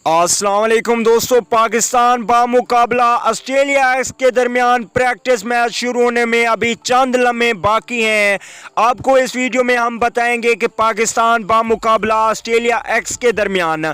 अस्सलाम वालेकुम दोस्तों, पाकिस्तान बामुकाबला ऑस्ट्रेलिया एक्स के दरमियान प्रैक्टिस मैच शुरू होने में अभी चंद लम्हे बाकी हैं। आपको इस वीडियो में हम बताएंगे कि पाकिस्तान बामुकाबला ऑस्ट्रेलिया एक्स के दरमियान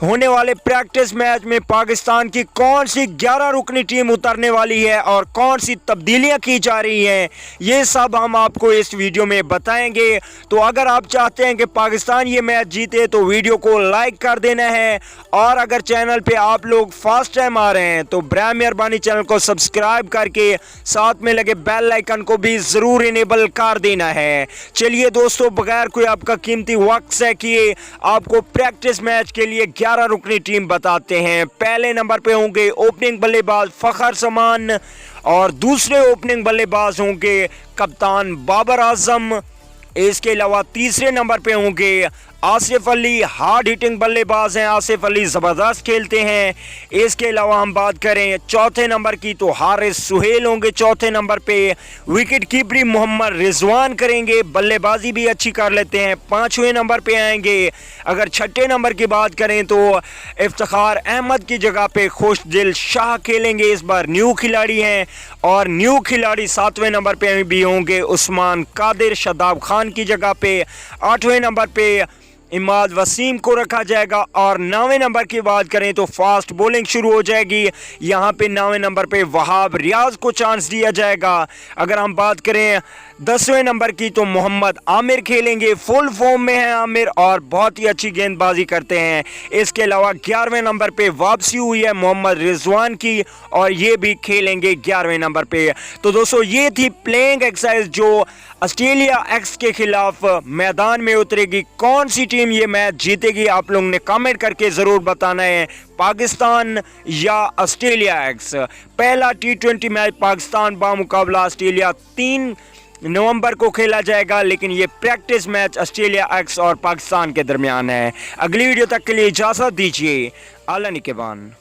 होने वाले प्रैक्टिस मैच में पाकिस्तान की कौन सी 11 रुकनी टीम उतरने वाली है और कौन सी तब्दीलियां की जा रही हैं, ये सब हम आपको इस वीडियो में बताएंगे। तो अगर आप चाहते हैं कि पाकिस्तान ये मैच जीते तो वीडियो को लाइक कर देना है, और अगर चैनल पे आप लोग फर्स्ट टाइम आ रहे हैं तो बराए मेहरबानी चैनल को सब्सक्राइब करके साथ में लगे बेल आइकन को भी ज़रूर इनेबल कर देना है। चलिए दोस्तों, बगैर कोई आपका कीमती वक्त से किए आपको प्रैक्टिस मैच के लिए 11 रुकनी टीम बताते हैं। पहले नंबर पे होंगे ओपनिंग बल्लेबाज फ़खर जमान और दूसरे ओपनिंग बल्लेबाज होंगे कप्तान बाबर आजम। इसके अलावा तीसरे नंबर पे होंगे आसिफ अली, हार्ड हिटिंग बल्लेबाज हैं, आसिफ अली ज़बरदस्त खेलते हैं। इसके अलावा हम बात करें चौथे नंबर की तो हारिस सुहेल होंगे चौथे नंबर पे। विकेट कीपरी मोहम्मद रिजवान करेंगे, बल्लेबाजी भी अच्छी कर लेते हैं, पाँचवें नंबर पे आएंगे। अगर छठे नंबर की बात करें तो इफ्तिखार अहमद की जगह पे खुशदिल शाह खेलेंगे, इस बार न्यू खिलाड़ी हैं। और न्यू खिलाड़ी सातवें नंबर पे भी होंगे उस्मान कादिर शादाब खान की जगह पे। आठवें नंबर पे इमाद वसीम को रखा जाएगा। और 9वें नंबर की बात करें तो फास्ट बॉलिंग शुरू हो जाएगी, यहाँ पे 9वें नंबर पे वहाब रियाज को चांस दिया जाएगा। अगर हम बात करें 10वें नंबर की तो मोहम्मद आमिर खेलेंगे, फुल फॉर्म में है आमिर और बहुत ही अच्छी गेंदबाजी करते हैं। इसके अलावा 11वें नंबर पे वापसी हुई है मोहम्मद रिजवान की और ये भी खेलेंगे 11वें नंबर पे। तो दोस्तों, ये थी प्लेइंग एक्सरसाइज जो ऑस्ट्रेलिया एक्स के खिलाफ मैदान में उतरेगी। कौन सी टीम ये मैच जीतेगी आप लोगों ने कमेंट करके ज़रूर बताना है, पाकिस्तान या ऑस्ट्रेलिया एक्स। पहला T20 मैच पाकिस्तान बामुकाबला ऑस्ट्रेलिया 3 नवंबर को खेला जाएगा, लेकिन ये प्रैक्टिस मैच ऑस्ट्रेलिया एक्स और पाकिस्तान के दरमियान है। अगली वीडियो तक के लिए इजाज़त दीजिए। आला निकेबान।